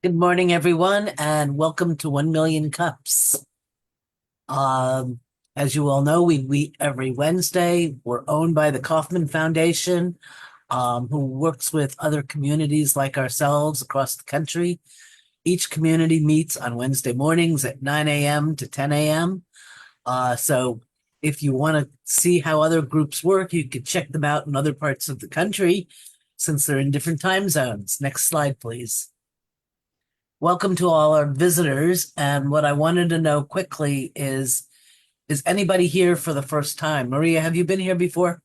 Good morning, everyone, and welcome to 1 Million Cups. Um, as you all know, we meet every Wednesday. We're owned by the Kauffman Foundation, who works with other communities like ourselves across the country. Each community meets on Wednesday mornings at 9 a.m. to 10 a.m. So if you want to see how other groups work, you can check them out in other parts of the country since they're in different time zones. Next slide, please. Welcome to all our visitors. And what I wanted to know quickly is anybody here for the first time? Maria, have you been here before?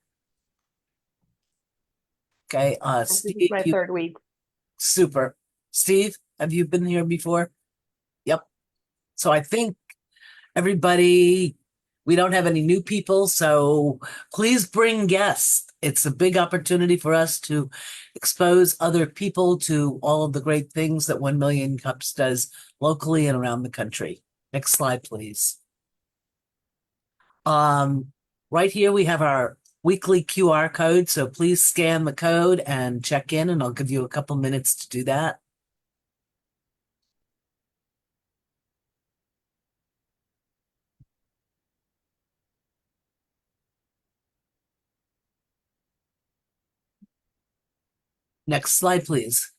Okay, This is Steve, my you third week. super. Steve, have you been here before? Yep. So I think everybody, we don't have any new people, so please bring guests. It's a big opportunity for us to expose other people to all of the great things that 1 Million Cups does locally and around the country. Next slide, please. Right here we have our weekly QR code, so please scan the code and check in, and I'll give you a couple minutes to do that. Next slide, please.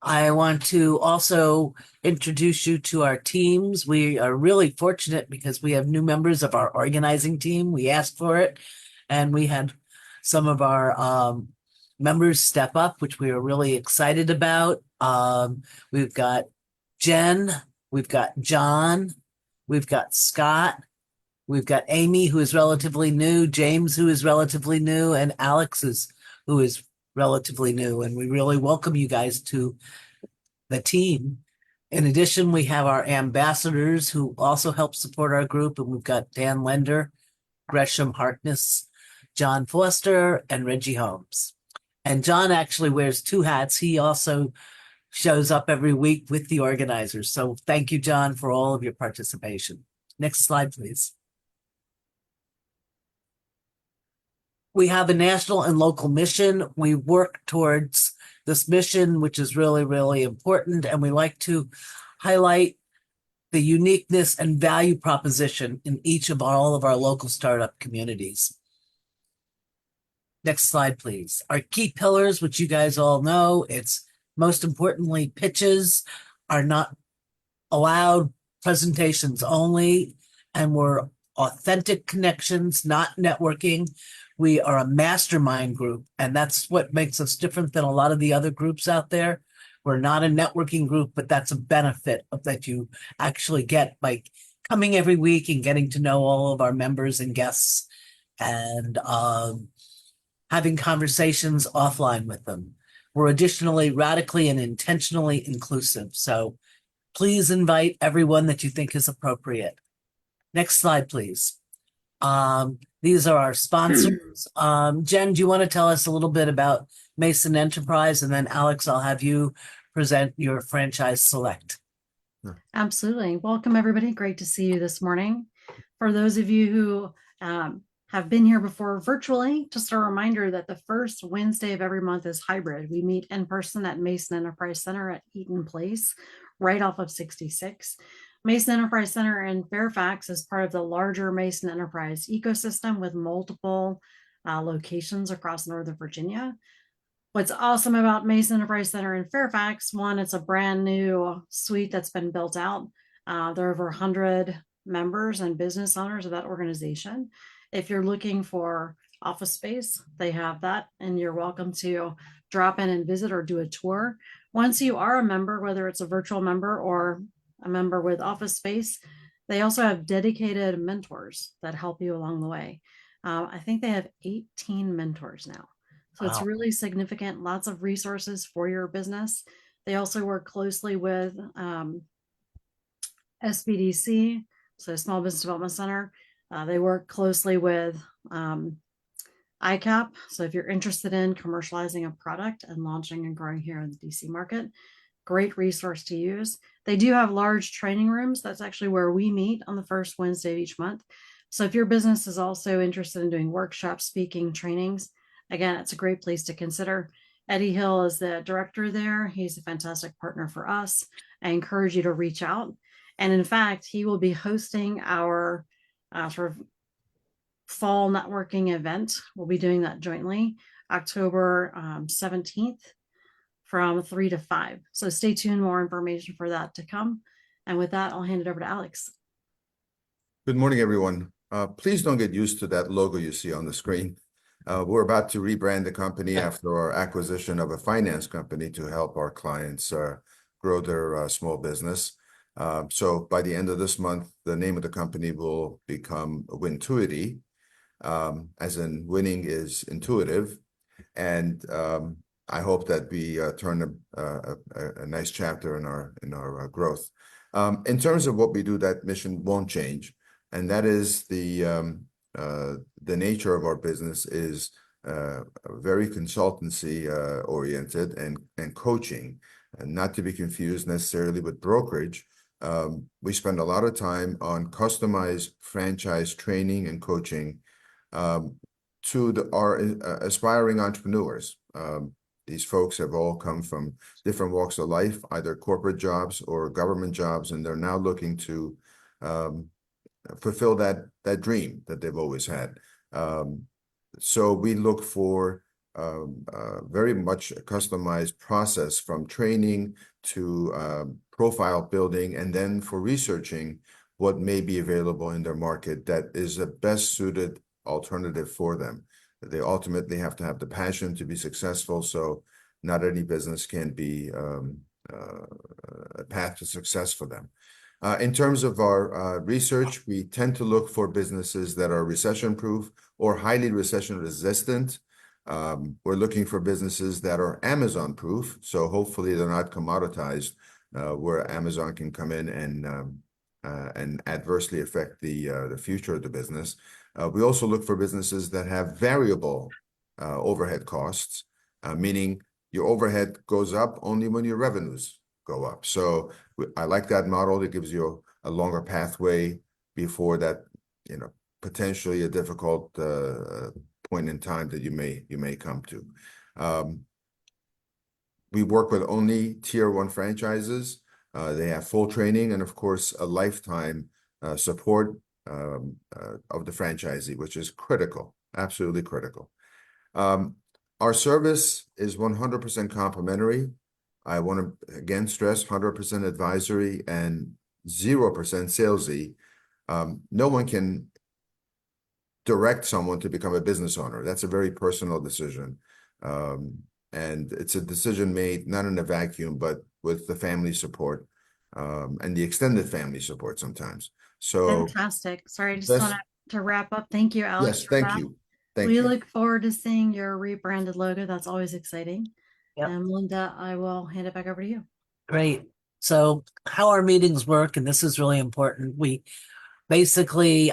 I want to also introduce you to our teams. We are really fortunate because we have new members of our organizing team. We asked for it, and we had some of our members step up, which we are really excited about. We've got Jen, we've got John, we've got Scott, we've got Amy, who is relatively new, James, who is relatively new, and Alex who is relatively new. And we really welcome you guys to the team. In addition, we have our ambassadors who also help support our group, and we've got Dan Lender, Gresham Harkness, John Foster, and Reggie Holmes. And John actually wears two hats. He also shows up every week with the organizers. So thank you, John, for all of your participation. Next slide, please. We have a national and local mission. We work towards this mission, which is really, really important. And we like to highlight the uniqueness and value proposition in each of all of our local startup communities. Next slide, please. Our key pillars, which you guys all know, it's most importantly, pitches are not allowed, presentations only, and we're authentic connections, not networking. We are a mastermind group, and that's what makes us different than a lot of the other groups out there. We're not a networking group, but that's a benefit that you actually get by coming every week and getting to know all of our members and guests and having conversations offline with them. We're additionally radically and intentionally inclusive. So please invite everyone that you think is appropriate. Next slide, please. These are our sponsors. Jen, do you want to tell us a little bit about Mason Enterprise? And then Alex, I'll have you present your franchise select. Absolutely. Welcome, everybody. Great to see you this morning. For those of you who have been here before virtually, just a reminder that the first Wednesday of every month is hybrid. We meet in person at Mason Enterprise Center at Eaton Place, right off of 66. Mason Enterprise Center in Fairfax is part of the larger Mason Enterprise ecosystem with multiple locations across Northern Virginia. What's awesome about Mason Enterprise Center in Fairfax, one, it's a brand new suite that's been built out. There are over 100 members and business owners of that organization. If you're looking for office space, they have that, and you're welcome to drop in and visit or do a tour. Once you are a member, whether it's a virtual member or a member with office space, they also have dedicated mentors that help you along the way. I think they have 18 mentors now. So It's really significant, lots of resources for your business. They also work closely with SBDC, so Small Business Development Center. They work closely with ICAP. So if you're interested in commercializing a product and launching and growing here in the DC market, great resource to use. They do have large training rooms. That's actually where we meet on the first Wednesday of each month. So if your business is also interested in doing workshops, speaking, trainings, again, it's a great place to consider. Eddie Hill is the director there. He's a fantastic partner for us. I encourage you to reach out. And in fact, he will be hosting our sort of fall networking event. We'll be doing that jointly October 17th from 3 to 5. So stay tuned, more information for that to come. And with that, I'll hand it over to Alex. Good morning, everyone. Please don't get used to that logo you see on the screen. We're about to rebrand the company after our acquisition of a finance company to help our clients grow their small business. So by the end of this month, the name of the company will become Wintuity, as in winning is intuitive. And I hope that we turn a nice chapter in our growth. In terms of what we do, that mission won't change, and that is the nature of our business is very consultancy oriented and coaching, and not to be confused necessarily with brokerage. We spend a lot of time on customized franchise training and coaching to our aspiring entrepreneurs. These folks have all come from different walks of life, either corporate jobs or government jobs, and they're now looking to fulfill that dream that they've always had. So we look for very much a customized process, from training to profile building, and then for researching what may be available in their market that is the best suited alternative for them. They ultimately have to have the passion to be successful, so not any business can be a path to success for them. In terms of our research, we tend to look for businesses that are recession-proof or highly recession-resistant. We're looking for businesses that are Amazon-proof, so hopefully they're not commoditized, where Amazon can come in and adversely affect the future of the business. We also look for businesses that have variable overhead costs, meaning your overhead goes up only when your revenues go up. So I like that model. It gives you a longer pathway before that, potentially a difficult point in time that you may come to. We work with only tier 1 franchises. They have full training and, of course, a lifetime support of the franchisee, which is critical, absolutely critical. Our service is 100% complimentary. I want to again stress 100% advisory and 0% salesy. No one can direct someone to become a business owner. That's a very personal decision. And it's a decision made not in a vacuum, but with the family support and the extended family support sometimes. So fantastic. Sorry, I just want to wrap up. Thank you, Alex. Yes, thank you. We look forward to seeing your rebranded logo. That's always exciting. Yep. And Melinda, I will hand it back over to you. Great. So how our meetings work, and this is really important, we basically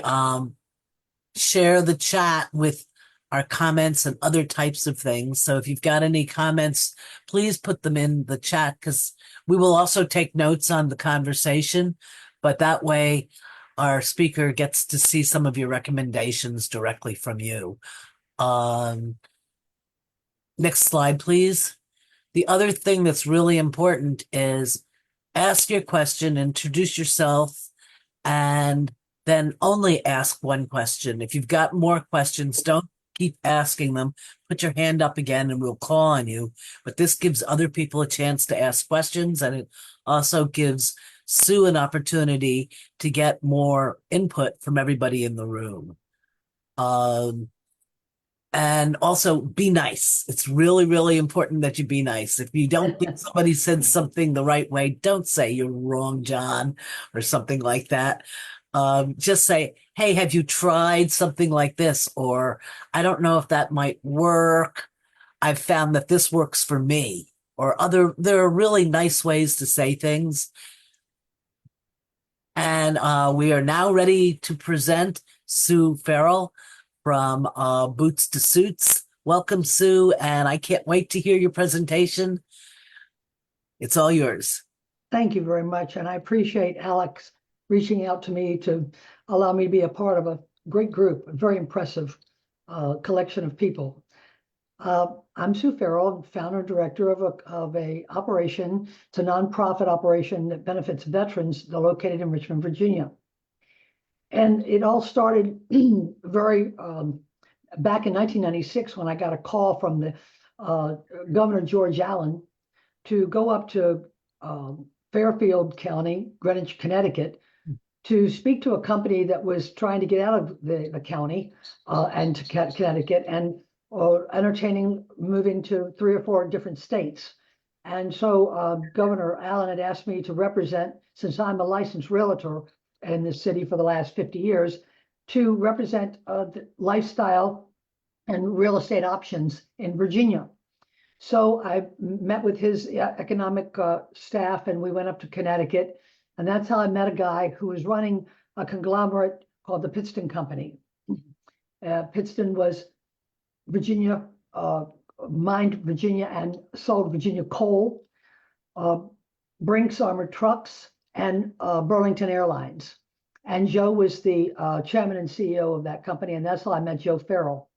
share the chat with our comments and other types of things. So if you've got any comments, please put them in the chat, because we will also take notes on the conversation, but that way our speaker gets to see some of your recommendations directly from you. Next slide, please. The other thing that's really important is ask your question, introduce yourself, and then only ask one question. If you've got more questions, don't keep asking them. Put your hand up again and we'll call on you. But this gives other people a chance to ask questions, and it also gives Sue an opportunity to get more input from everybody in the room. And also be nice. It's really, really important that you be nice. If you don't think somebody said something the right way, don't say "you're wrong, John," or something like that. Just say, "Hey, have you tried something like this?" Or, "I don't know if that might work. I've found that this works for me." Or there are really nice ways to say things. And we are now ready to present Sue Farrell from Boots to Suits. Welcome, Sue, and I can't wait to hear your presentation. It's all yours. Thank you very much, and I appreciate Alex reaching out to me to allow me to be a part of a great group, a very impressive collection of people. I'm Sue Farrell, founder and director of a operation. It's a nonprofit operation that benefits veterans located in Richmond, Virginia. And it all started very back in 1996 when I got a call from the Governor George Allen to go up to Fairfield County, Greenwich, Connecticut, to speak to a company that was trying to get out of the county and to Connecticut and entertaining moving to 3 or 4 different states. And so Governor Allen had asked me to represent, since I'm a licensed realtor in the city for the last 50 years, to represent the lifestyle and real estate options in Virginia. So I met with his economic staff and we went up to Connecticut. And that's how I met a guy who was running a conglomerate called the Pittston Company. Pittston was Virginia, mined Virginia and sold Virginia coal, Brinks Armored Trucks, and Burlington Airlines. And Joe was the chairman and CEO of that company, and that's how I met Joe Farrell.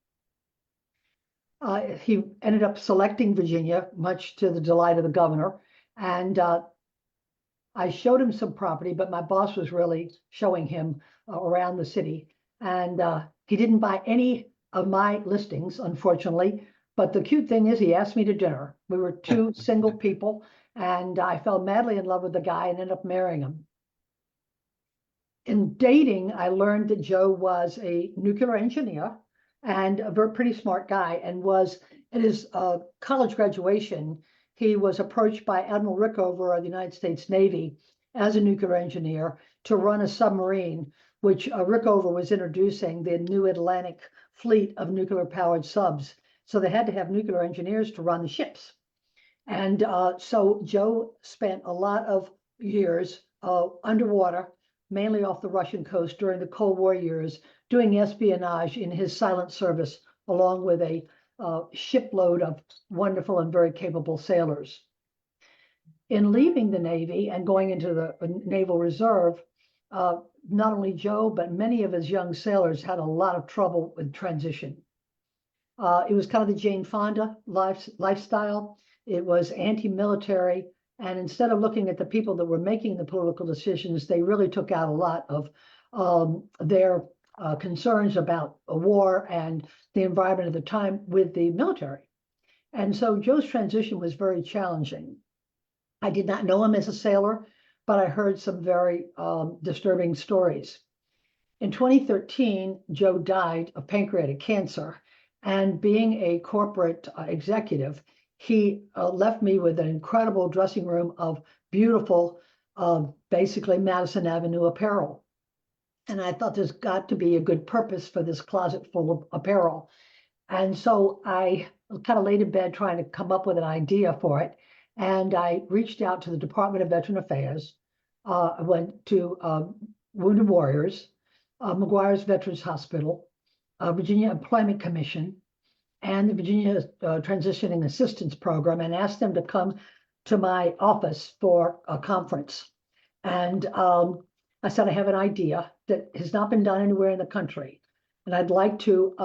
He ended up selecting Virginia, much to the delight of the governor. And I showed him some property, but my boss was really showing him around the city. And he didn't buy any of my listings, unfortunately. But the cute thing is he asked me to dinner. We were 2 single people, and I fell madly in love with the guy and ended up marrying him. In dating, I learned that Joe was a nuclear engineer and a very pretty smart guy, and was at his college graduation, he was approached by Admiral Rickover of the United States Navy as a nuclear engineer to run a submarine, which Rickover was introducing the new Atlantic fleet of nuclear powered subs. So they had to have nuclear engineers to run the ships. And so Joe spent a lot of years underwater, mainly off the Russian coast during the Cold War years, doing espionage in his silent service, along with a shipload of wonderful and very capable sailors. In leaving the Navy and going into the Naval Reserve, not only Joe, but many of his young sailors had a lot of trouble with transition. It was kind of the Jane Fonda lifestyle. It was anti-military. And instead of looking at the people that were making the political decisions, they really took out a lot of their concerns about a war and the environment at the time with the military. And so Joe's transition was very challenging. I did not know him as a sailor, but I heard some very disturbing stories. In 2013, Joe died of pancreatic cancer. And being a corporate executive, he left me with an incredible dressing room of beautiful, basically Madison Avenue apparel. And I thought there's got to be a good purpose for this closet full of apparel. And so I kind of laid in bed trying to come up with an idea for it. And I reached out to the Department of Veteran Affairs. I went to Wounded Warriors, McGuire's Veterans Hospital, Virginia Employment Commission, and the Virginia Transitioning Assistance Program, and asked them to come to my office for a conference. And I said, I have an idea that has not been done anywhere in the country, and I'd like to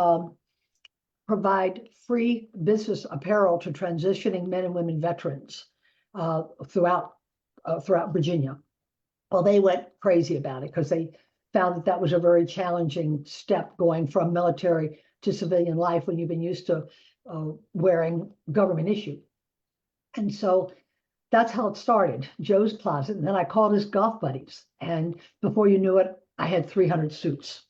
provide free business apparel to transitioning men and women veterans throughout Virginia. Well, they went crazy about it because they found that that was a very challenging step, going from military to civilian life when you've been used to wearing government issue. And so that's how it started, Joe's Closet. And then I called his golf buddies. And before you knew it, I had 300 suits.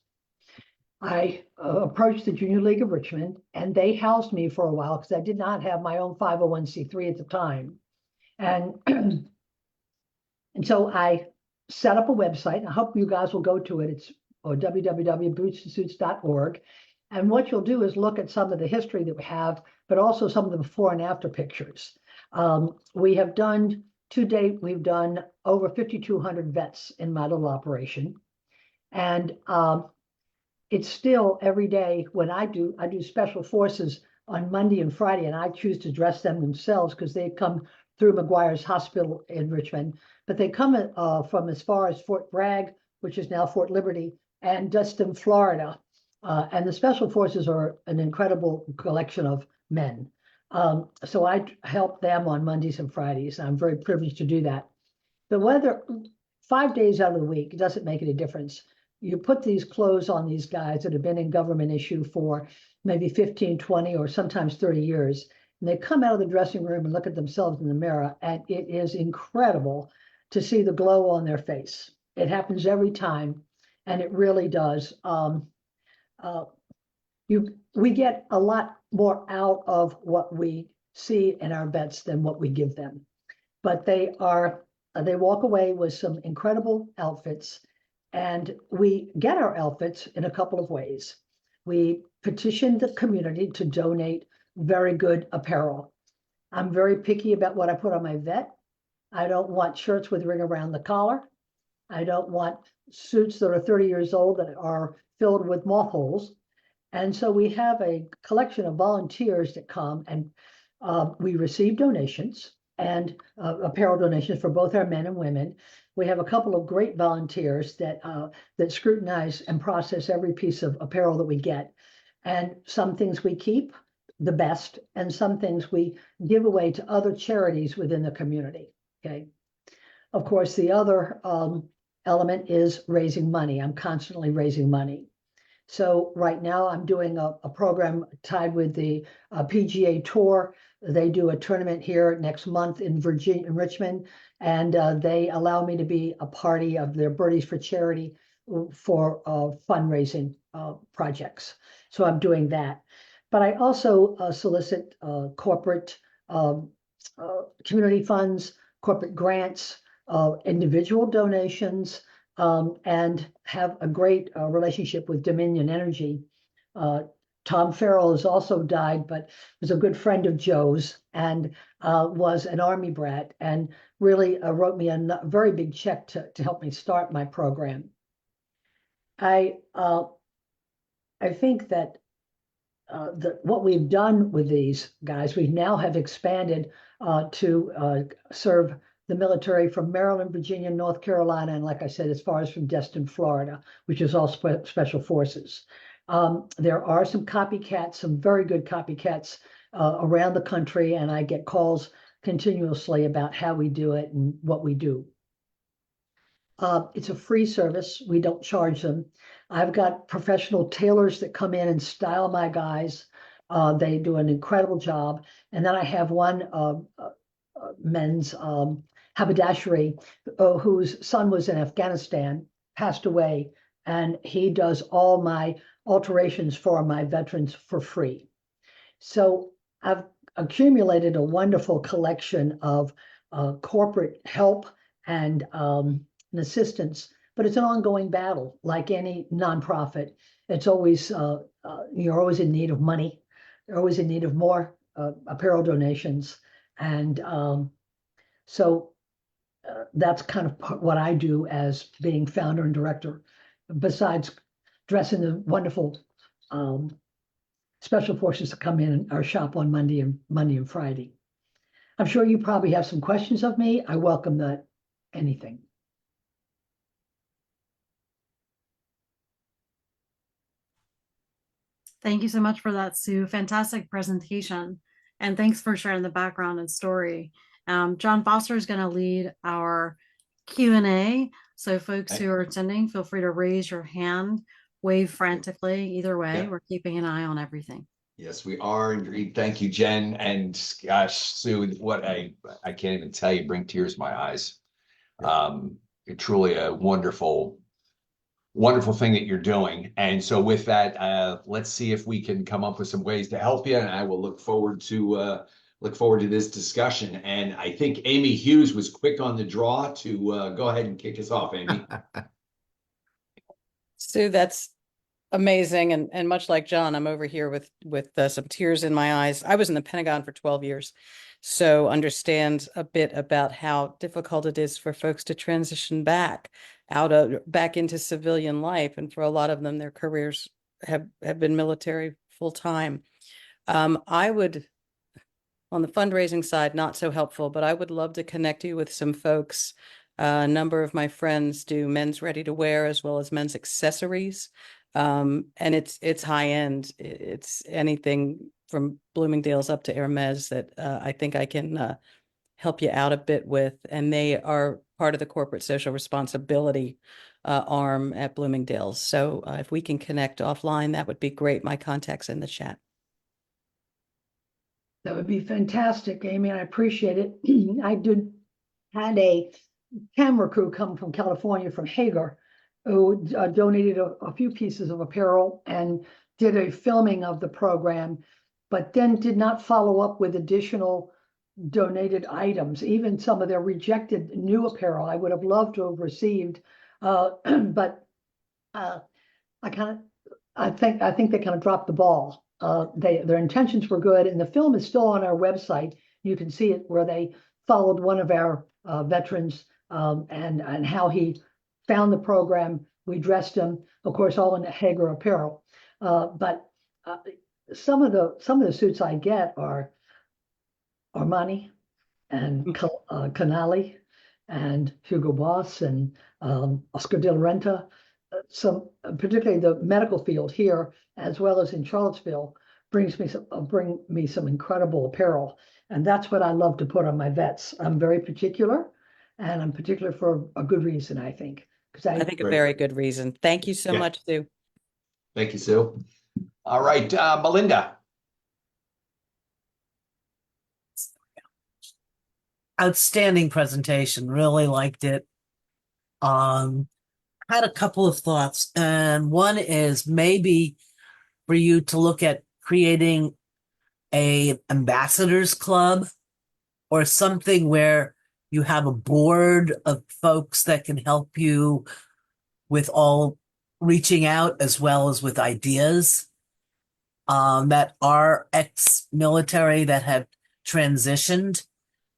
I approached the Junior League of Richmond, and they housed me for a while because I did not have my own 501c3 at the time. And, and so I set up a website. I hope you guys will go to it. It's www.bootsandsuits.org. And what you'll do is look at some of the history that we have, but also some of the before and after pictures. We have done, to date, we've done over 5,200 vets in my little operation. And it's still every day when I do special forces on Monday and Friday, and I choose to dress them themselves because they come through McGuire's Hospital in Richmond, but they come from as far as Fort Bragg, which is now Fort Liberty, and Destin, Florida. And the special forces are an incredible collection of men. So I help them on Mondays and Fridays. I'm very privileged to do that. The weather, 5 days out of the week, it doesn't make any difference. You put these clothes on these guys that have been in government issue for maybe 15, 20, or sometimes 30 years. And they come out of the dressing room and look at themselves in the mirror, and it is incredible to see the glow on their face. It happens every time, and it really does. We get a lot more out of what we see in our vets than what we give them. But they walk away with some incredible outfits, and we get our outfits in a couple of ways. We petition the community to donate very good apparel. I'm very picky about what I put on my vet. I don't want shirts with ring around the collar. I don't want suits that are 30 years old that are filled with moth holes. And so we have a collection of volunteers that come, and we receive donations and apparel donations for both our men and women. We have a couple of great volunteers that scrutinize and process every piece of apparel that we get. And some things we keep, the best, and some things we give away to other charities within the community. Okay. Of course, the other element is raising money. I'm constantly raising money. So right now I'm doing a program tied with the PGA Tour. They do a tournament here next month in Virginia, in Richmond, and they allow me to be a party of their Birdies for Charity for fundraising projects. So I'm doing that. But I also solicit corporate community funds, corporate grants, individual donations, and have a great relationship with Dominion Energy. Tom Farrell has also died, but was a good friend of Joe's and was an Army brat, and really wrote me a very big check to help me start my program. I think that what we've done with these guys, we now have expanded to serve the military from Maryland, Virginia, North Carolina, and like I said, as far as from Destin, Florida, which is all special forces. There are some copycats, some very good copycats around the country, and I get calls continuously about how we do it and what we do. It's a free service. We don't charge them. I've got professional tailors that come in and style my guys. They do an incredible job. And then I have one men's haberdashery whose son was in Afghanistan, passed away, and he does all my alterations for my veterans for free. So I've accumulated a wonderful collection of corporate help and assistance, but it's an ongoing battle. Like any nonprofit, it's always you're always in need of money. You're always in need of more apparel donations, and so that's kind of what I do as being founder and director. Besides dressing the wonderful special forces that come in our shop on Monday and Friday. I'm sure you probably have some questions of me. I welcome that. Anything. Thank you so much for that, Sue. Fantastic presentation. And thanks for sharing the background and story. John Foster is going to lead our Q&A. So folks who are attending, feel free to raise your hand, wave frantically. Either way, we're keeping an eye on everything. Yes, we are. Indeed. Thank you, Jen. And gosh, Sue, what I can't even tell you, bring tears to my eyes. Truly a wonderful thing that you're doing. And so with that, let's see if we can come up with some ways to help you. And I will look forward to this discussion. And I think Amy Hughes was quick on the draw to go ahead and kick us off, Amy. Sue, that's amazing. And much like John, I'm over here with some tears in my eyes. I was in the Pentagon for 12 years, so understand a bit about how difficult it is for folks to transition back into civilian life. And for a lot of them, their careers have been military full time. I would, on the fundraising side, not so helpful, but I would love to connect you with some folks. A number of my friends do men's ready to wear as well as men's accessories. And it's high end. It's anything from Bloomingdale's up to Hermes that I think I can help you out a bit with, and they are part of the corporate social responsibility arm at Bloomingdale's. So if we can connect offline, that would be great. My contact's in the chat. That would be fantastic, Amy. I appreciate it. Had a camera crew come from California, from Hager, who donated a few pieces of apparel and did a filming of the program, but then did not follow up with additional donated items, even some of their rejected new apparel I would have loved to have received. But I think they kind of dropped the ball. Their intentions were good, and the film is still on our website. You can see it where they followed one of our veterans and how he found the program. We dressed him, of course, all in Hager apparel. But some of the suits I get are Armani and Canali and Hugo Boss and Oscar de la Renta. Some, particularly the medical field here, as well as in Charlottesville, bring me some incredible apparel, and that's what I love to put on my vets. I'm very particular, and I'm particular for a good reason, I think. Because I think a very good reason. Thank you so much, Sue. Thank you, Sue. All right, Melinda. Outstanding presentation. Really liked it. Had a couple of thoughts, and one is maybe for you to look at creating a ambassadors club or something where you have a board of folks that can help you with all reaching out as well as with ideas that are ex-military that have transitioned,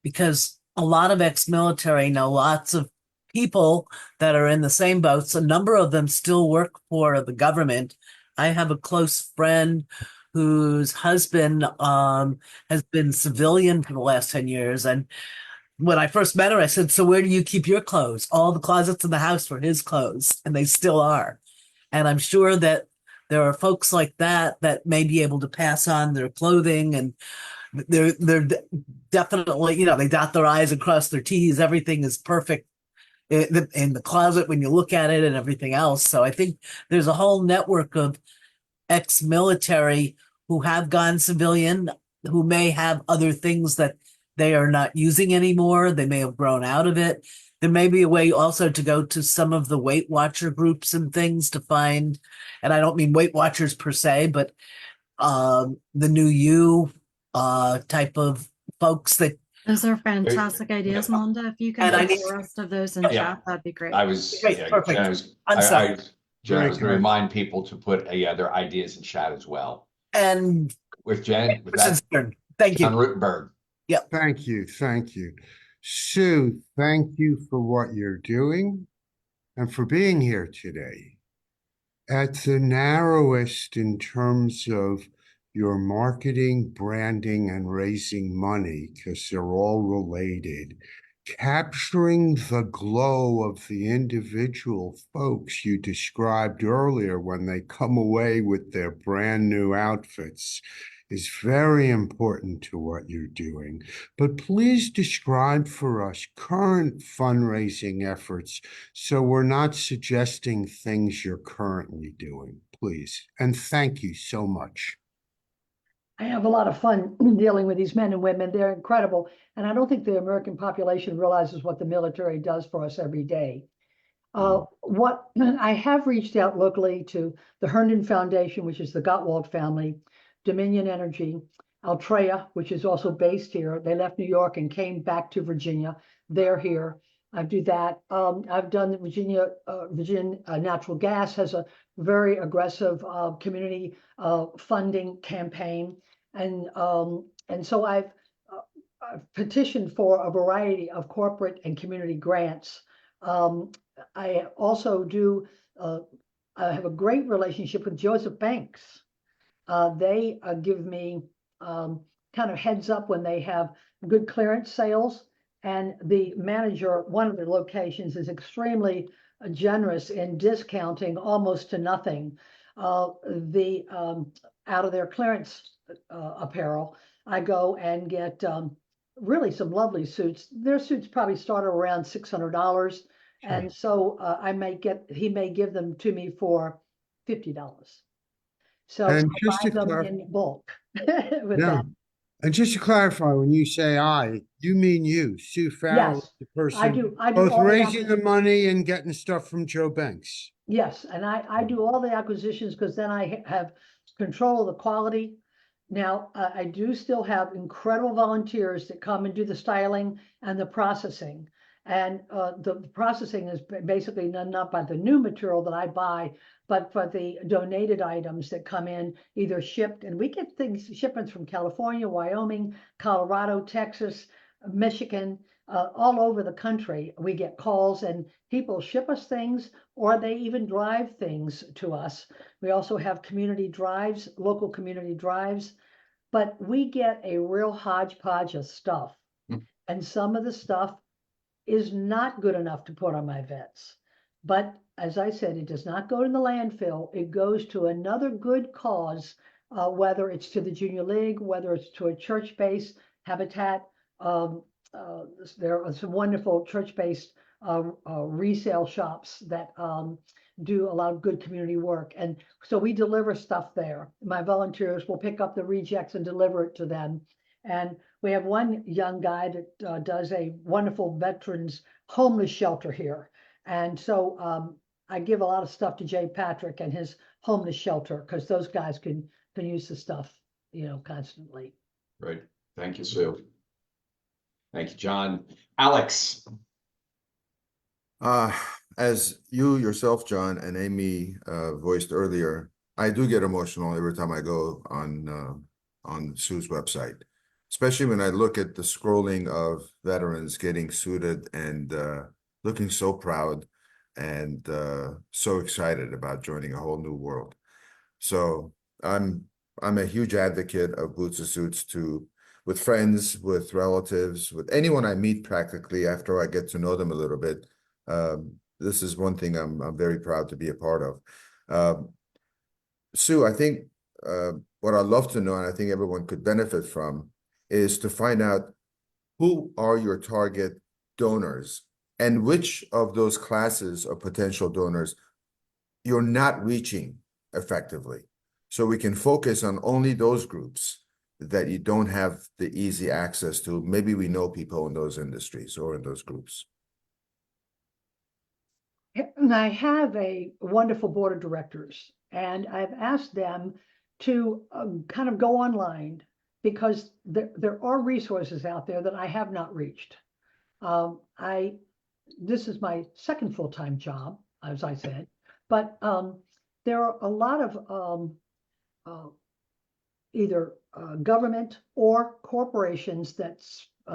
because a lot of ex-military know lots of people that are in the same boats. A number of them still work for the government. I have a close friend whose husband has been civilian for the last 10 years. And when I first met her, I said, "So where do you keep your clothes?" All the closets in the house were his clothes, and they still are. And I'm sure that there are folks like that that may be able to pass on their clothing, and they're definitely, they dot their I's and cross their T's. Everything is perfect in the closet when you look at it and everything else. So I think there's a whole network of ex-military who have gone civilian, who may have other things that they are not using anymore. They may have grown out of it. There may be a way also to go to some of the Weight Watcher groups and things to find, and I don't mean Weight Watchers per se, but the new you type of folks that. Those are fantastic ideas, Melinda. If you can And I put need- the rest of those in Yeah. chat, that'd be great. I was, Okay, perfect. I'm sorry. Jen, I was going to remind people to put their ideas in chat as well. And With Jen, with that, thank John you. Rutenberg. Thank you. Thank you. Sue, thank you for what you're doing and for being here today. At the narrowest in terms of your marketing, branding, and raising money, because they're all related, capturing the glow of the individual folks you described earlier when they come away with their brand new outfits is very important to what you're doing. But please describe for us current fundraising efforts so we're not suggesting things you're currently doing, please. And thank you so much. I have a lot of fun dealing with these men and women. They're incredible. And I don't think the American population realizes what the military does for us every day. What I have reached out locally to the Herndon Foundation, which is the Gottwald family, Dominion Energy, Altria, which is also based here. They left New York and came back to Virginia. They're here. I do that. I've done Virginia Natural Gas has a very aggressive community funding campaign, and so I've petitioned for a variety of corporate and community grants. I also do. I have a great relationship with Joseph Banks. They give me kind of heads up when they have good clearance sales. And the manager, one of the locations, is extremely generous in discounting almost to nothing out of their clearance apparel, I go and get really some lovely suits. Their suits probably start around $600. And so he may give them to me for $50. So I And just buy to them clarify, in bulk with yeah. that. And just to clarify, when you say I, you mean you, Sue Farrell, Yes, the I person do. I do both all the raising the money and getting stuff from Joe Banks. Yes, and I do all the acquisitions because then I have control of the quality. Now, I do still have incredible volunteers that come and do the styling and the processing. And the processing is basically done not by the new material that I buy, but for the donated items that come in, either shipped, and we get shipments from California, Wyoming, Colorado, Texas, Michigan, all over the country. We get calls and people ship us things, or they even drive things to us. We also have community drives, local community drives, but we get a real hodgepodge of stuff. And some of the stuff is not good enough to put on my vets. But as I said, it does not go to the landfill. It goes to another good cause, whether it's to the Junior League, whether it's to a church-based habitat. There are some wonderful church-based resale shops that do a lot of good community work. And so we deliver stuff there. My volunteers will pick up the rejects and deliver it to them. And we have one young guy that does a wonderful veterans homeless shelter here. And so I give a lot of stuff to Jay Patrick and his homeless shelter because those guys can use the stuff, constantly. Right. Thank you, Sue. Thank you, John. Alex. As you yourself, John, and Amy voiced earlier, I do get emotional every time I go on Sue's website, especially when I look at the scrolling of veterans getting suited and looking so proud and so excited about joining a whole new world. So I'm a huge advocate of Boots and Suits with friends, with relatives, with anyone I meet practically after I get to know them a little bit. This is one thing I'm very proud to be a part of. Sue, I think what I'd love to know, and I think everyone could benefit from, is to find out who are your target donors and which of those classes of potential donors you're not reaching effectively. So we can focus on only those groups that you don't have the easy access to. Maybe we know people in those industries or in those groups. And I have a wonderful board of directors, and I've asked them to kind of go online because there are resources out there that I have not reached. This is my second full-time job, as I said, but there are a lot of either government or corporations that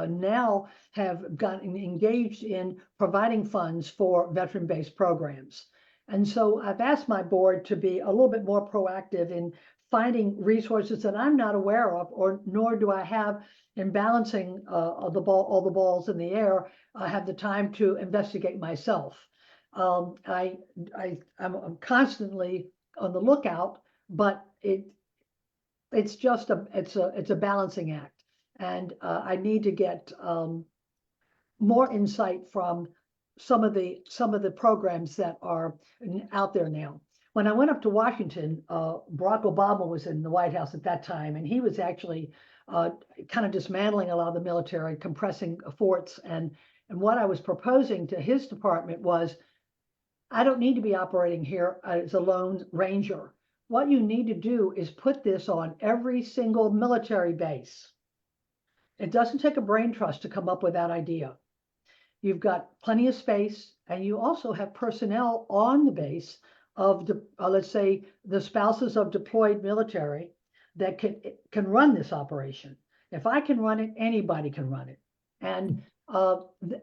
now have gotten engaged in providing funds for veteran-based programs. And so I've asked my board to be a little bit more proactive in finding resources that I'm not aware of, nor do I have in balancing all the balls in the air. I have the time to investigate myself. I'm constantly on the lookout, but it's just a balancing act. And I need to get more insight from some of the programs that are out there now. When I went up to Washington, Barack Obama was in the White House at that time, and he was actually kind of dismantling a lot of the military, compressing forts. And what I was proposing to his department was, I don't need to be operating here as a lone ranger. What you need to do is put this on every single military base. It doesn't take a brain trust to come up with that idea. You've got plenty of space, and you also have personnel on the base of let's say the spouses of deployed military that can run this operation. If I can run it, anybody can run it. And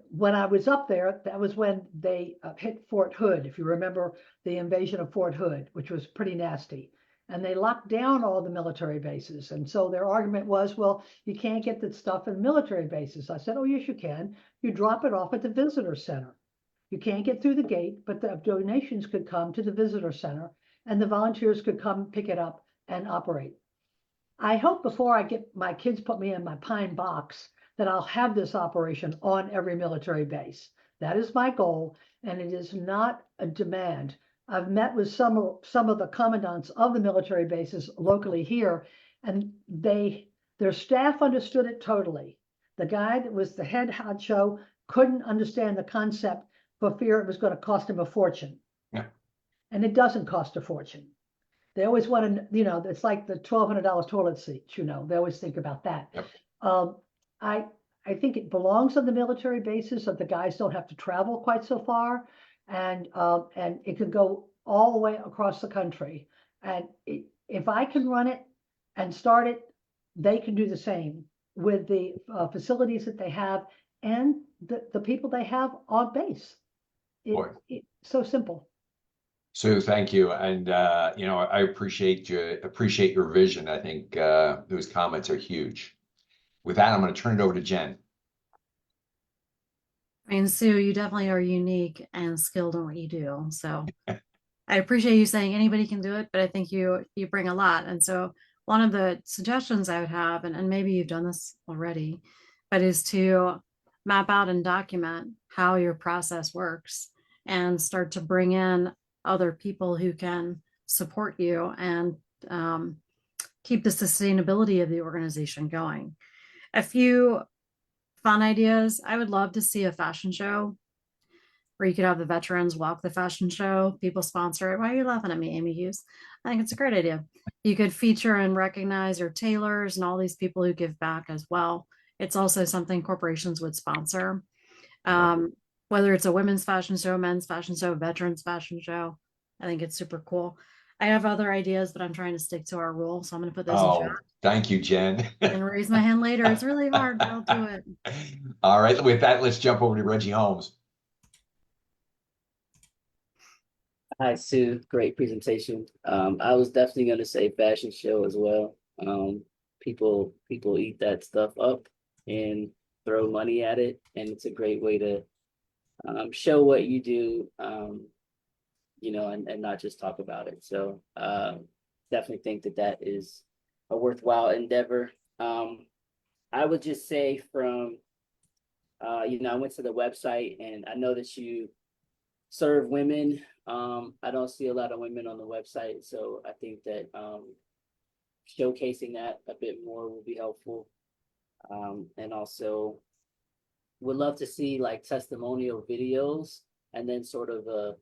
when I was up there, that was when they hit Fort Hood, if you remember the invasion of Fort Hood, which was pretty nasty. And they locked down all the military bases. And so their argument was, well, you can't get that stuff in military bases. I said, oh, yes, you can. You drop it off at the visitor center. You can't get through the gate, but the donations could come to the visitor center. and the volunteers could come pick it up and operate. I hope before I get my kids put me in my pine box that I'll have this operation on every military base. That is my goal, and it is not a demand. I've met with some of the commandants of the military bases locally here, and their staff understood it totally. The guy that was the head honcho couldn't understand the concept for fear it was going to cost him a fortune. Yeah. And it doesn't cost a fortune. They always want to, it's like the $1,200 toilet seat, they always think about that. Yep. I think it belongs on the military bases so the guys don't have to travel quite so far. And it could go all the way across the country. And if I can run it and start it, they can do the same with the facilities that they have and the people they have on base. It's so simple. Sue, thank you. And, I appreciate your vision. I think those comments are huge. With that, I'm going to turn it over to Jen. I mean, Sue, you definitely are unique and skilled in what you do. So I appreciate you saying anybody can do it, but I think you bring a lot. And so one of the suggestions I would have, and maybe you've done this already, but is to map out and document how your process works and start to bring in other people who can support you and keep the sustainability of the organization going. A few fun ideas. I would love to see a fashion show where you could have the veterans walk the fashion show. People sponsor it. Why are you laughing at me, Amy Hughes? I think it's a great idea. You could feature and recognize your tailors and all these people who give back as well. It's also something corporations would sponsor. Whether it's a women's fashion show, men's fashion show, veterans fashion show. I think it's super cool. I have other ideas, but I'm trying to stick to our rules. So I'm going to put those in chat. Thank you, Jen. And raise my hand later. It's really hard, but I'll do it. All right. With that, let's jump over to Reggie Holmes. Hi, Sue. Great presentation. I was definitely going to say fashion show as well. People eat that stuff up and throw money at it, and it's a great way to show what you do, and not just talk about it. So definitely think that is a worthwhile endeavor. I would just say from, I went to the website and I know that you serve women. I don't see a lot of women on the website, so I think that showcasing that a bit more will be helpful. And also would love to see like testimonial videos and then sort of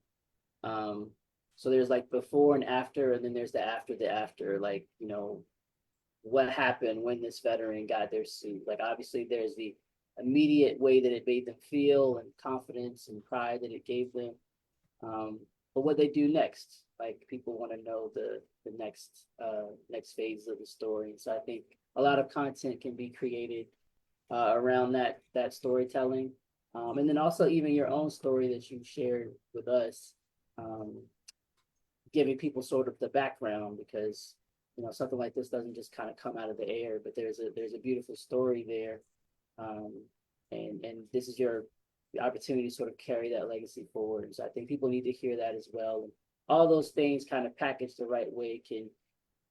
so there's like before and after, and then there's the after, like, what happened when this veteran got their suit. Like, obviously there's the immediate way that it made them feel and confidence and pride that it gave them. But what they do next, like people want to know the next phase of the story. So I think a lot of content can be created around that storytelling. And then also even your own story that you shared with us, giving people sort of the background, because something like this doesn't just kind of come out of the air, but there's a beautiful story there. And this is your opportunity to sort of carry that legacy forward. So I think people need to hear that as well. And all those things kind of packaged the right way can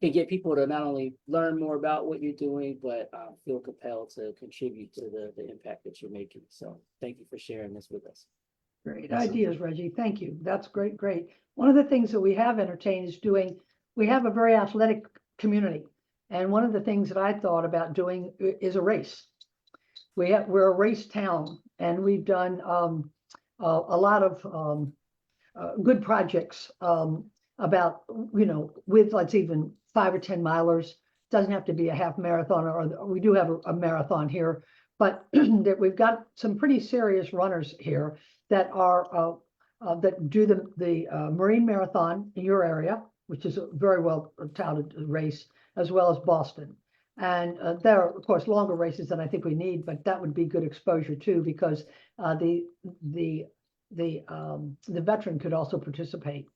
get people to not only learn more about what you're doing, but feel compelled to contribute to the impact that you're making. So thank you for sharing this with us. Great ideas, Reggie. Thank you. That's great. One of the things that we have entertained is we have a very athletic community. And one of the things that I thought about doing is a race. We're a race town, and we've done a lot of good projects about, with let's even 5 or 10 milers. Doesn't have to be a half marathon, or we do have a marathon here, but that we've got some pretty serious runners here that are that do the Marine Marathon in your area, which is a very well touted race, as well as Boston. And there are, of course, longer races than I think we need, but that would be good exposure too, because the veteran could also participate.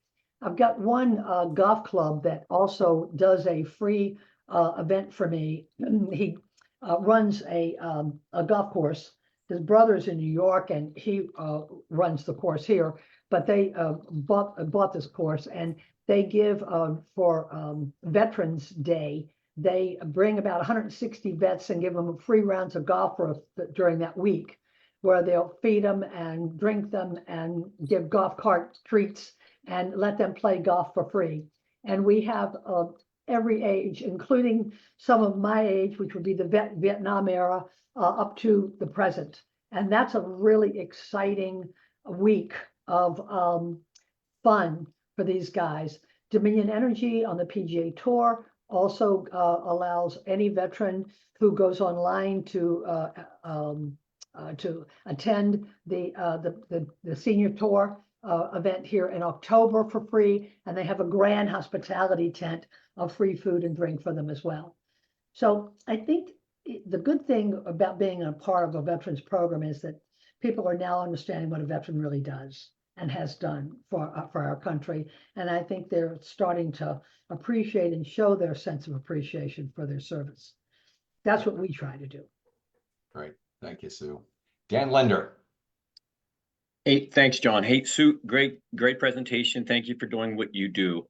I've got one golf club that also does a free event for me. He runs a golf course. His brother's in New York, and he runs the course here. but they bought this course, and they give for Veterans Day, they bring about 160 vets and give them free rounds of golf during that week, where they'll feed them and drink them and give golf cart treats and let them play golf for free. And we have every age, including some of my age, which would be the Vietnam era, up to the present. And that's a really exciting week of fun for these guys. Dominion Energy on the PGA Tour also allows any veteran who goes online to attend the senior tour event here in October for free, and they have a grand hospitality tent of free food and drink for them as well. So I think the good thing about being a part of a veterans program is that people are now understanding what a veteran really does and has done for our country. And I think they're starting to appreciate and show their sense of appreciation for their service. That's what we try to do. Great. Thank you, Sue. Dan Linder. Hey, thanks, John. Hey, Sue, great presentation. Thank you for doing what you do.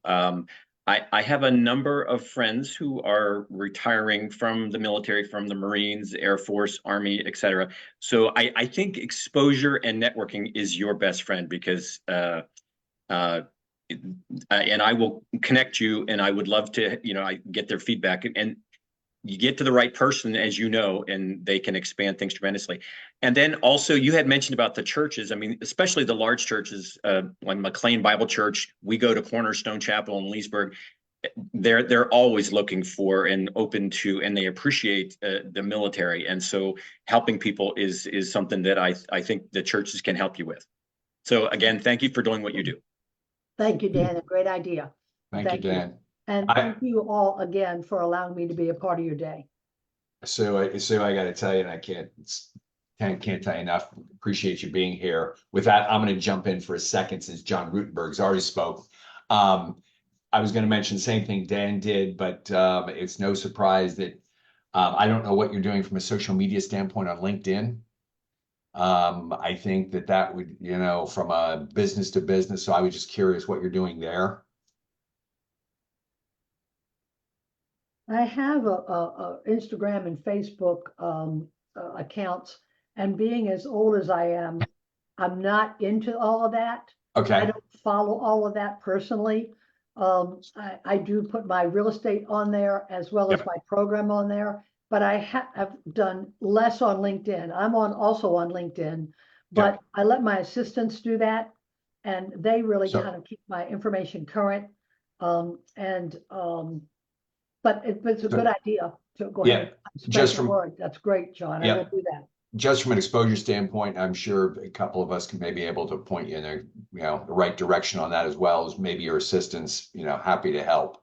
I have a number of friends who are retiring from the military, from the Marines, Air Force, Army, etc. So I think exposure and networking is your best friend, because and I will connect you, and I would love to, I get their feedback, and you get to the right person, as you know, and they can expand things tremendously. And then also, you had mentioned about the churches. I mean, especially the large churches, like McLean Bible Church. We go to Cornerstone Chapel in Leesburg. They're always looking for and open to, and they appreciate the military. And so helping people is something that I think the churches can help you with. So again, thank you for doing what you do. Thank you, Dan. A great idea. Thank you, Dan. And thank you all again for allowing me to be a part of your day. So I got to tell you, and I can't tell you enough. Appreciate you being here. With that, I'm going to jump in for a second, since John Rutenberg's already spoke. I was going to mention the same thing Dan did, but it's no surprise that I don't know what you're doing from a social media standpoint on LinkedIn. I think that would, from a business to business. So I was just curious what you're doing there. I have a Instagram and Facebook accounts, and being as old as I am, I'm not into all of that. Okay. I don't follow all of that personally. I do put my real estate on there as well as my program on there, but I have done less on LinkedIn. I'm also on LinkedIn, but I let my assistants do that, and they really kind of keep my information current. But it's a good idea to go ahead and spread the word. That's great, John. I will do that. Just from an exposure standpoint, I'm sure a couple of us can maybe able to point you in the right direction on that, as well as maybe your assistants, happy to help.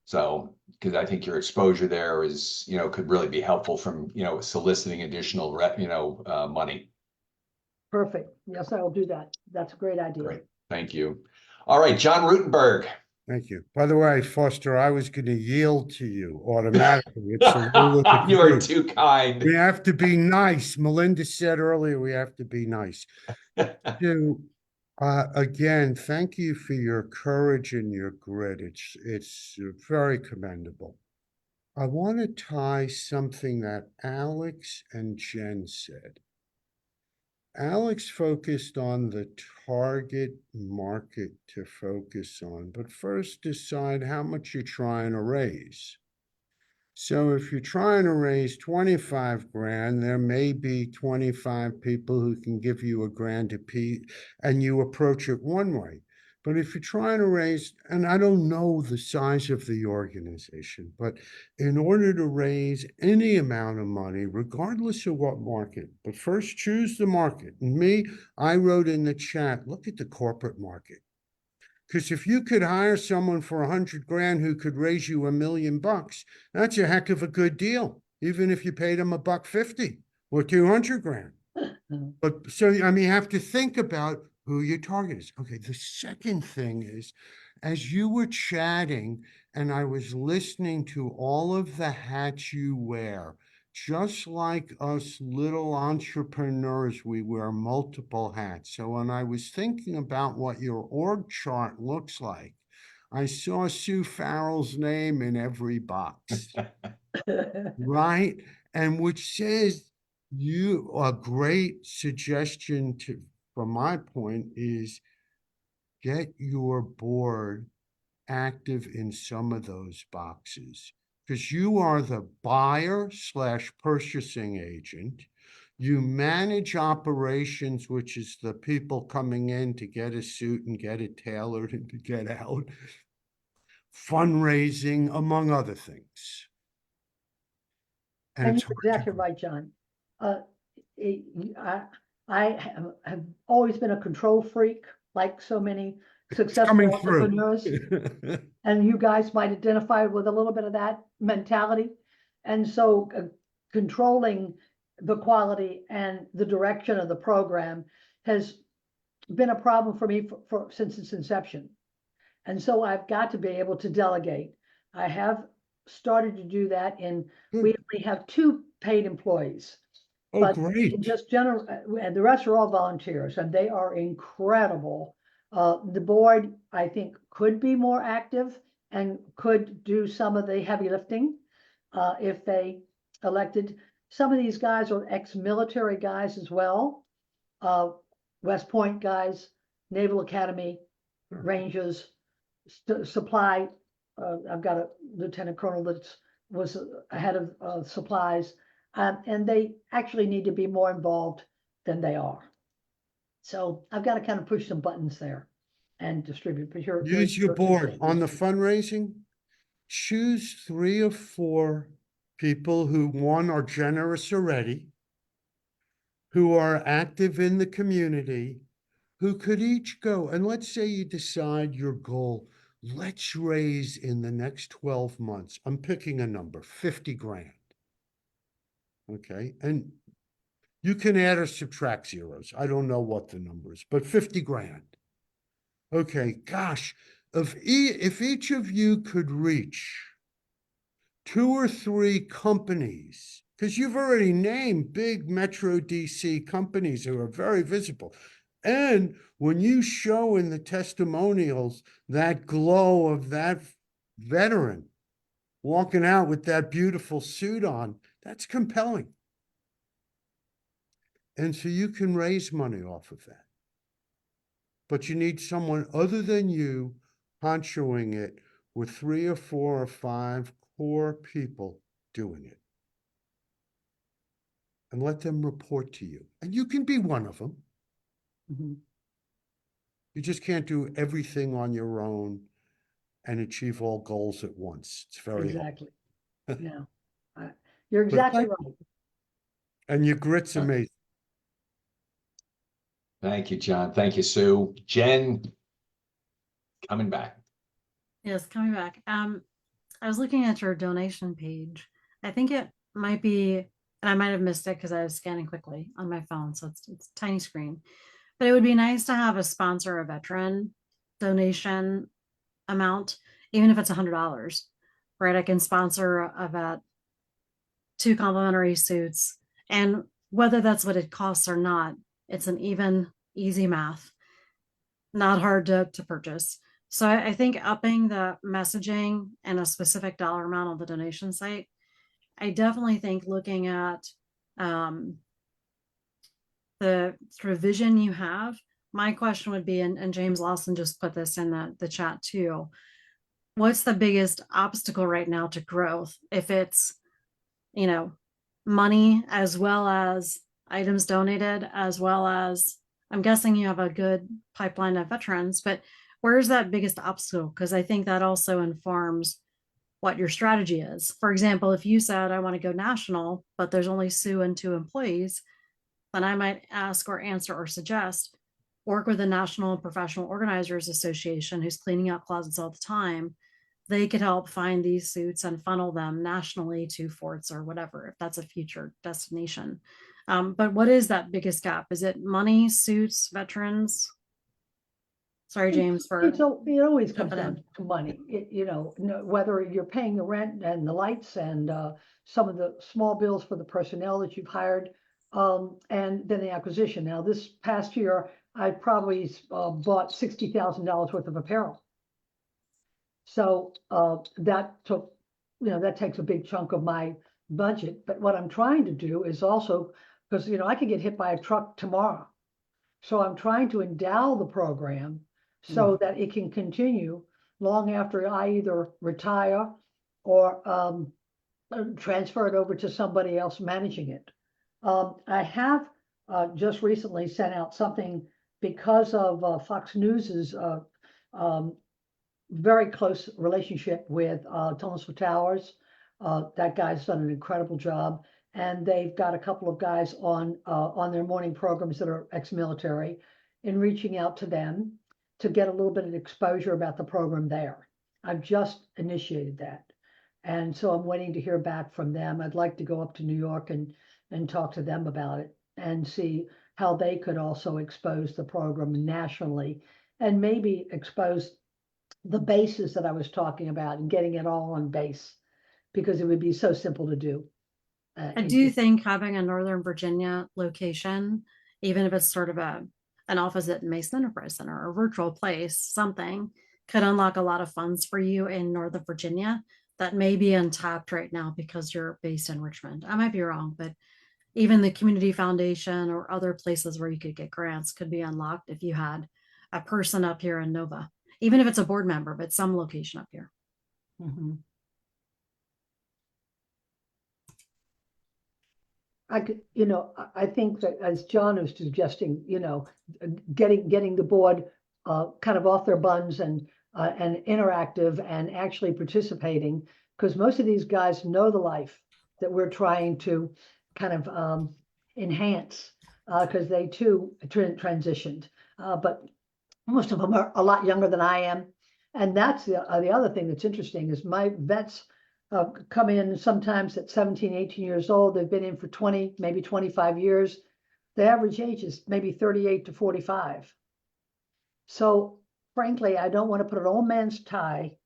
So, because I think your exposure there is, could really be helpful from, soliciting additional, money. Perfect. Yes, I will do that. That's a great idea. Great. Thank you. All right, John Rutenberg. Thank you. By the way, Foster, I was going to yield to you automatically. It's a rule of the You are group. too kind. We have to be nice. Melinda said earlier, we have to be nice. So, again, thank you for your courage and your grit. It's very commendable. I want to tie something that Alex and Jen said. Alex focused on the target market to focus on, but first decide how much you're trying to raise. So if you're trying to raise 25 grand, there may be 25 people who can give you $1,000 apiece, and you approach it one way. But if you're trying to raise, and I don't know the size of the organization, but in order to raise any amount of money, regardless of what market, but first choose the market. And I wrote in the chat, look at the corporate market. Because if you could hire someone for 100 grand who could raise you $1 million, that's a heck of a good deal, even if you paid them $150 or 200 grand. But so, I mean, you have to think about who your target is. Okay, the second thing is, as you were chatting and I was listening to all of the hats you wear, just like us little entrepreneurs, we wear multiple hats. So when I was thinking about what your org chart looks like, I saw Sue Farrell's name in every box, right? And which says a great suggestion from my point is get your board active in some of those boxes because you are the buyer / purchasing agent. You manage operations, which is the people coming in to get a suit and get it tailored and to get out. Fundraising, among other things. And it's you're hard to exactly right, John. it- I have always been a control freak, like so many successful coming through. entrepreneurs. And you guys might identify with a little bit of that mentality. And so controlling the quality and the direction of the program has been a problem for me since its inception. And so I've got to be able to delegate. I have started to do that we only have 2 paid employees. Oh, But great. in just general, and the rest are all volunteers, and they are incredible. The board, I think, could be more active and could do some of the heavy lifting if they elected. Some of these guys are ex-military guys as well, West Point guys, Naval Academy, Rangers, supply. I've got a lieutenant colonel that was head of supplies. And they actually need to be more involved than they are. So I've got to kind of push some buttons there and distribute. But Use your board on the fundraising. Choose 3 or 4 people who, one, are generous already, who are active in the community, who could each go. And let's say you decide your goal. Let's raise in the next 12 months. I'm picking a number, 50 grand. Okay. And you can add or subtract zeros. I don't know what the number is, but 50 grand. Okay, gosh, if each of you could reach 2 or 3 companies, because you've already named big Metro DC companies who are very visible. And when you show in the testimonials that glow of that veteran walking out with that beautiful suit on, that's compelling. And so you can raise money off of that. But you need someone other than you honchoing it with 3 or 4 or 5 core people doing it. And let them report to you. And you can be one of them. Mhm. You just can't do everything on your own and achieve all goals at once. It's very Exactly. hard. Yeah. You're But exactly right. And your grit's amazing. Thank you, John. Thank you, Sue. Jen, coming back. Yes, coming back. I was looking at your donation page. I think it might be, and I might have missed it because I was scanning quickly on my phone, so it's a tiny screen. But it would be nice to have a sponsor a veteran donation amount, even if it's $100, right? I can sponsor a vet 2 complimentary suits, and whether that's what it costs or not, it's an even, easy math, not hard to purchase. So I think upping the messaging and a specific dollar amount on the donation site, I definitely think looking at the sort of vision you have. My question would be, and James Lawson just put this in the chat too, what's the biggest obstacle right now to growth? If it's, money as well as items donated, as well as, I'm guessing you have a good pipeline of veterans, but where's that biggest obstacle? Because I think that also informs what your strategy is. For example, if you said, I want to go national, but there's only Sue and 2 employees, then I might ask or answer or suggest, work with the National Professional Organizers Association, who's cleaning out closets all the time. They could help find these suits and funnel them nationally to forts or whatever, if that's a future destination. But what is that biggest gap? Is it money, suits, veterans? Sorry, James, for It always comes jumping in. down to money. Whether you're paying the rent and the lights and some of the small bills for the personnel that you've hired, and then the acquisition. Now, this past year, I probably bought $60,000 worth of apparel. So that takes a big chunk of my budget. But what I'm trying to do is also, because I could get hit by a truck tomorrow. So I'm trying to endow the program so that it can continue long after I either retire or transfer it over to somebody else managing it. I have just recently sent out something because of Fox News's very close relationship with Telescope Towers. That guy's done an incredible job, and they've got a couple of guys on their morning programs that are ex-military, in reaching out to them to get a little bit of exposure about the program there. I've just initiated that, and so I'm waiting to hear back from them. I'd like to go up to New York and talk to them about it and see how they could also expose the program nationally, and maybe expose the bases that I was talking about and getting it all on base, because it would be so simple to do. I do think having a Northern Virginia location, even if it's sort of an office at Mason Enterprise Center or a virtual place, something could unlock a lot of funds for you in Northern Virginia that may be untapped right now because you're based in Richmond. I might be wrong, but even the community foundation or other places where you could get grants could be unlocked if you had a person up here in Nova, even if it's a board member, but some location up here. Mhm. I think that, as John was suggesting, getting the board kind of off their buns and interactive and actually participating, because most of these guys know the life that we're trying to kind of enhance, because they too transitioned, but most of them are a lot younger than I am. And that's the other thing that's interesting is my vets come in sometimes at 17, 18 years old. They've been in for 20, maybe 25 years. The average age is maybe 38 to 45. So frankly, I don't want to put an old man's tie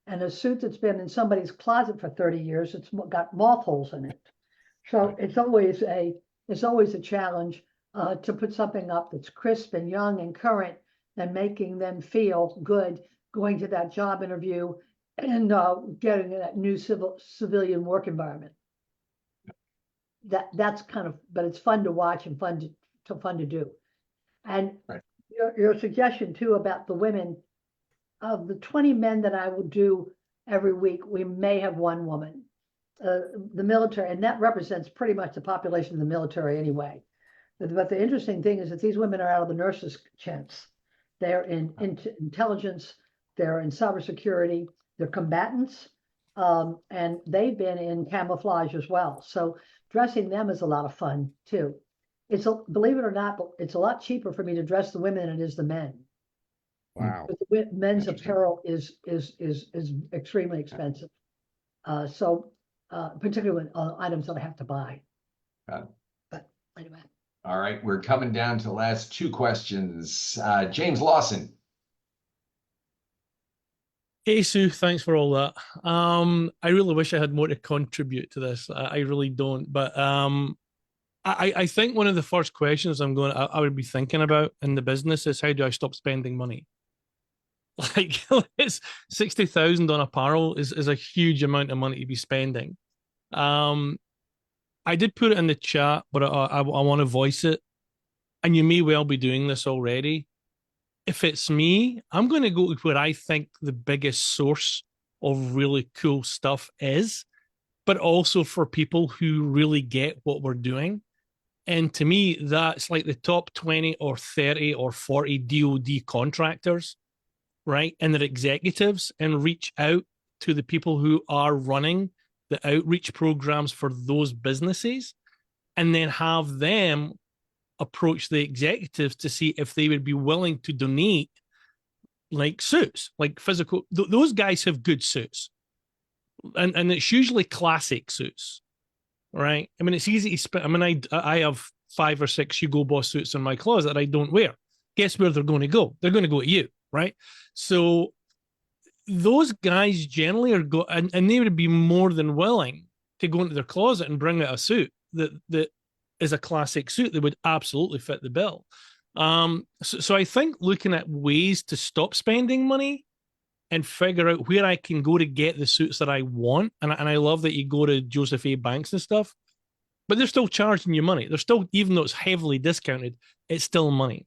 and a suit that's been in somebody's closet for 30 years. It's got moth holes in it. So it's always a challenge to put something up that's crisp and young and current, and making them feel good going to that job interview and getting that new civilian work environment. That's kind of, but it's fun to watch and fun to do. And right. your suggestion too about the women, of the 20 men that I will do every week, we may have one woman. The military, and that represents pretty much the population of the military anyway. But the interesting thing is that these women are out of the nurses' chants. They're in intelligence, they're in cybersecurity, they're combatants, and they've been in camouflage as well. So dressing them is a lot of fun too. Believe it or not, but it's a lot cheaper for me to dress the women than it is the men. Wow. But the men's apparel is extremely expensive. Particularly on items that I have to buy. But anyway. All right, we're coming down to the last two questions. James Lawson. Hey, Sue, thanks for all that. I really wish I had more to contribute to this. I really don't. But I think one of the first questions I would be thinking about in the business is, how do I stop spending money? Like, it's 60,000 on apparel is a huge amount of money to be spending. I did put it in the chat, but I want to voice it. And you may well be doing this already. If it's me, I'm going to go to where I think the biggest source of really cool stuff is, but also for people who really get what we're doing. And to me, that's like the top 20 or 30 or 40 DoD contractors, right? And their executives, and reach out to the people who are running the outreach programs for those businesses, and then have them approach the executives to see if they would be willing to donate like suits, like physical. Those guys have good suits, and it's usually classic suits, right? I mean, it's easy to spend. I mean, I have 5 or 6 Hugo Boss suits in my closet that I don't wear. Guess where they're going to go? They're going to go to you. right? So those guys generally are and they would be more than willing to go into their closet and bring out a suit that is a classic suit that would absolutely fit the bill. So I think looking at ways to stop spending money and figure out where I can go to get the suits that I want. And I love that you go to Joseph A. Banks and stuff, but they're still charging you money. They're still, even though it's heavily discounted, it's still money.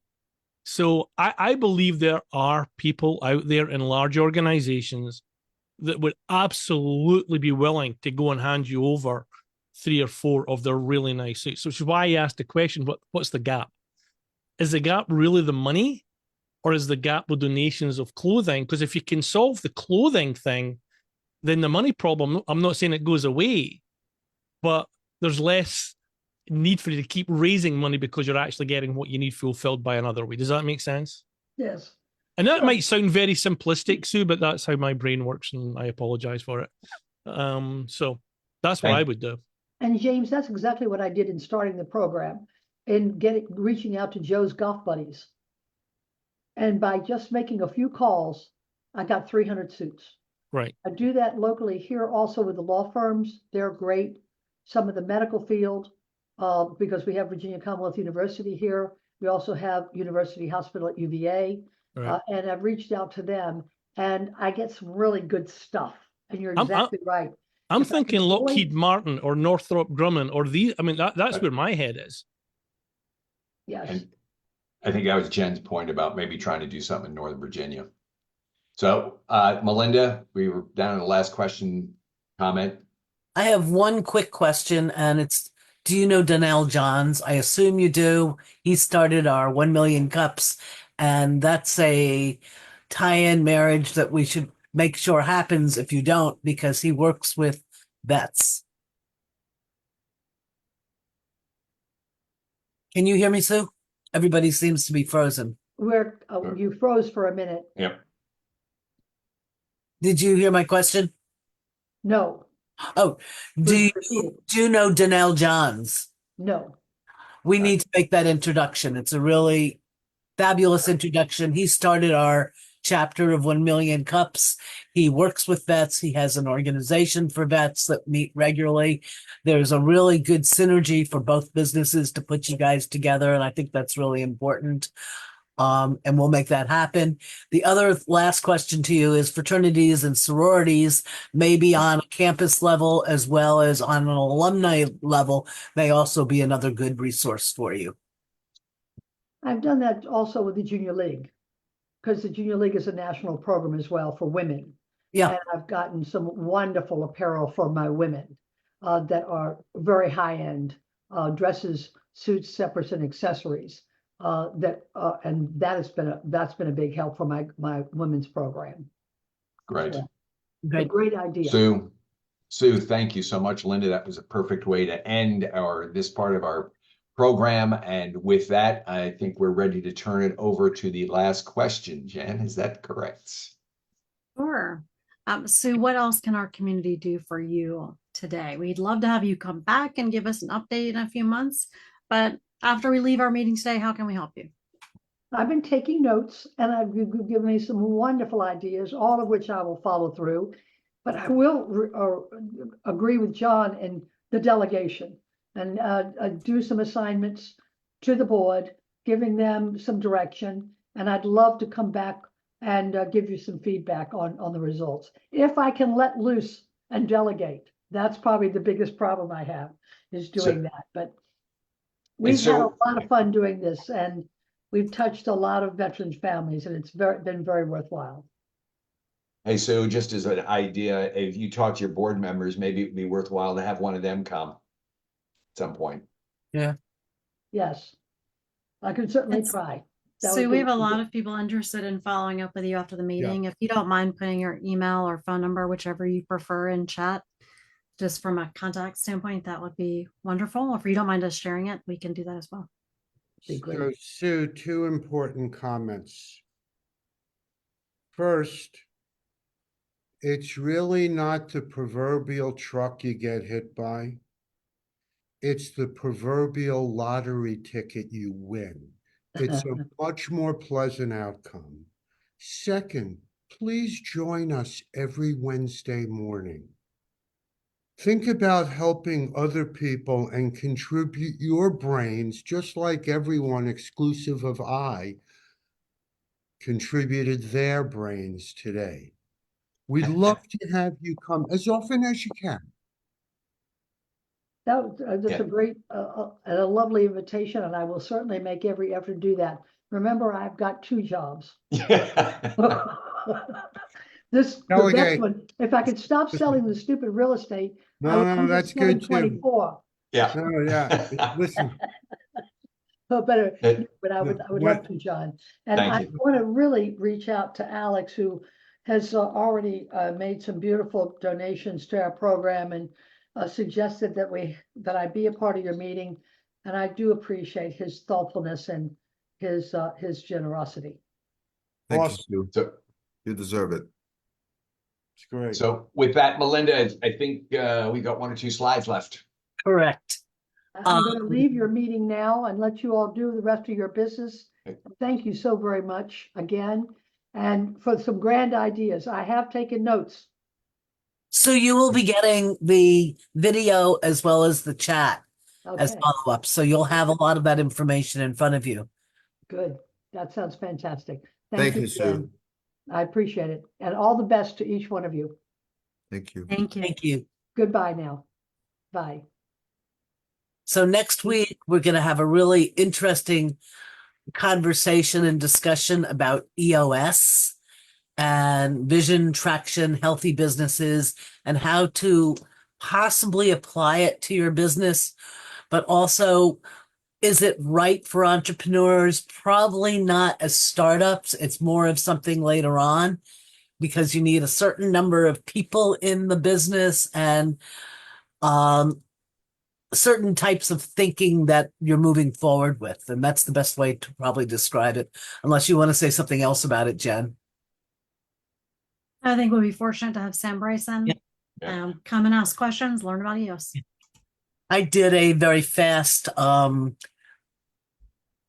So I believe there are people out there in large organizations that would absolutely be willing to go and hand you over 3 or 4 of their really nice suits, which is why I asked the question, what's the gap? Is the gap really the money, or is the gap the donations of clothing? Because if you can solve the clothing thing, then the money problem, I'm not saying it goes away, but there's less need for you to keep raising money because you're actually getting what you need fulfilled by another way. Does that make sense? Yes. And that might sound very simplistic, Sue, but that's how my brain works, and I apologize for it. So that's what I would do. And James, that's exactly what I did in starting the program, in reaching out to Joe's golf buddies. And by just making a few calls, I got 300 suits. Right. I do that locally here also with the law firms. They're great. Some of the medical field, because we have Virginia Commonwealth University here. We also have University Hospital at UVA. Right. And I've reached out to them, and I get some really good stuff. And you're exactly right. I'm If I thinking can avoid- Lockheed Martin or Northrop Grumman or these. I mean, that's where my head is. Yes. And I think that was Jen's point about maybe trying to do something in Northern Virginia. So, Melinda, we were down to the last question, comment. I have one quick question, and it's, do you know Donnell Johns? I assume you do. He started our 1 Million Cups, and that's a tie-in marriage that we should make sure happens if you don't, because he works with vets. Can you hear me, Sue? Everybody seems to be frozen. You froze for a minute. Yep. Did you hear my question? No. Oh, do Please you know Donnell Johns? No. We need to make that introduction. It's a really fabulous introduction. He started our chapter of 1 Million Cups. He works with vets. He has an organization for vets that meet regularly. There's a really good synergy for both businesses to put you guys together, and I think that's really important. And we'll make that happen. The other last question to you is fraternities and sororities, maybe on a campus level as well as on an alumni level, may also be another good resource for you. I've done that also with the Junior League, because the Junior League is a national program as well for women. Yeah. And I've gotten some wonderful apparel for my women that are very high-end dresses, suits, separates, and accessories. And that's been a big help for my women's program. Great. So, a great idea. Sue, thank you so much, Linda. That was a perfect way to end this part of our program. And with that, I think we're ready to turn it over to the last question. Jen, is that correct? Sure. Sue, what else can our community do for you today? We'd love to have you come back and give us an update in a few months, but after we leave our meeting today, how can we help you? I've been taking notes, and you've given me some wonderful ideas, all of which I will follow through. But I will agree with John and the delegation, and do some assignments to the board, giving them some direction. And I'd love to come back and give you some feedback on the results. If I can let loose and delegate, that's probably the biggest problem I have, is doing that. But we've had a lot of fun doing this, and we've touched a lot of veterans' families, and it's been very worthwhile. Hey, Sue, just as an idea, if you talk to your board members, maybe it'd be worthwhile to have one of them come at some point. Yeah. Yes, I can certainly try. So we have a lot of people interested in following up with you after the meeting. If you don't mind putting your email or phone number, whichever you prefer, in chat, just from a contact standpoint, that would be wonderful. If you don't mind us sharing it, we can do that as well. So, Sue, 2 important comments. First, it's really not the proverbial truck you get hit by. It's the proverbial lottery ticket you win. It's a much more pleasant outcome Second, please join us every Wednesday morning. Think about helping other people and contribute your brains, just like everyone exclusive of I contributed their brains today. We'd love to have you come as often as you can. That's a great and a lovely invitation, and I will certainly make every effort to do that. Remember, I've got 2 jobs. The Okay. best one, if I could stop selling the stupid real estate. I would No, do that's good too. 724. Yeah. No, yeah, listen. Better, That- but I would What- love to, John. And Thank I you. want to really reach out to Alex, who has already made some beautiful donations to our program and suggested that I be a part of your meeting. And I do appreciate his thoughtfulness and his generosity. Thank you, Awesome. Sue. So, You deserve it. It's great. so with that, Melinda, I think we got 1 or 2 slides left. Correct. I'm going to leave your meeting now and let you all do the rest of your business. Thank you so very much again, and for some grand ideas. I have taken notes. So you will be getting the video as well as the chat as Okay, follow-up. So you'll have a lot of that information in front of you. good. That sounds fantastic. Thank you, again. Sue. I appreciate it, and all the best to each one of you. Thank you. Thank you. Thank you. Goodbye now. Bye. So next week, we're going to have a really interesting conversation and discussion about EOS and vision traction, healthy businesses, and how to possibly apply it to your business. But also, is it right for entrepreneurs? Probably not as startups. It's more of something later on because you need a certain number of people in the business and certain types of thinking that you're moving forward with. And that's the best way to probably describe it, unless you want to say something else about it, Jen. I think we'll be fortunate to have Sam Bryson Yeah. come and ask questions, learn about EOS. I did a very fast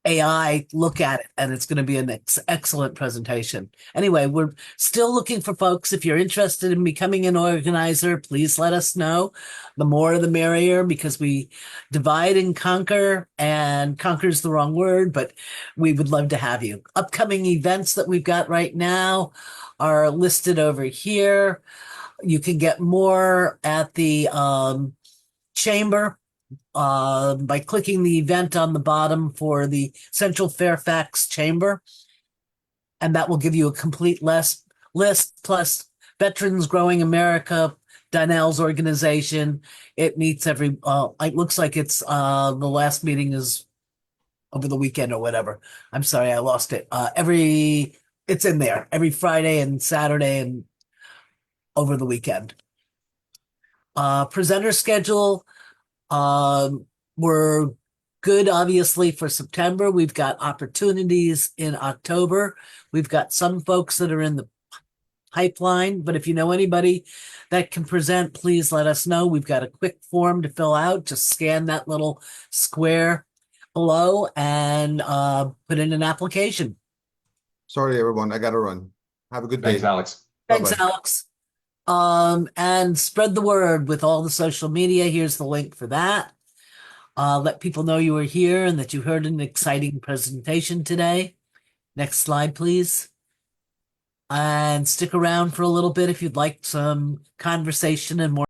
AI look at it, and it's going to be an excellent presentation. Anyway, we're still looking for folks. If you're interested in becoming an organizer, please let us know. The more the merrier, because we divide and conquer, and conquer is the wrong word, but we would love to have you. Upcoming events that we've got right now are listed over here. You can get more at the chamber by clicking the event on the bottom for the Central Fairfax Chamber. And that will give you a complete list plus Veterans Growing America, Donnell's organization. It meets every, it looks like it's the last meeting is over the weekend or whatever. I'm sorry, I lost it. It's in there every Friday and Saturday and over the weekend. Presenter schedule. We're good, obviously, for September. We've got opportunities in October. We've got some folks that are in the pipeline, but if you know anybody that can present, please let us know. We've got a quick form to fill out. Just scan that little square below and put in an application. Sorry, everyone. I got to run. Have a good day. Thanks, Alex. Thanks, Bye-bye. Alex. And spread the word with all the social media. Here's the link for that. Let people know you were here and that you heard an exciting presentation today. Next slide, please. And stick around for a little bit if you'd like some conversation and more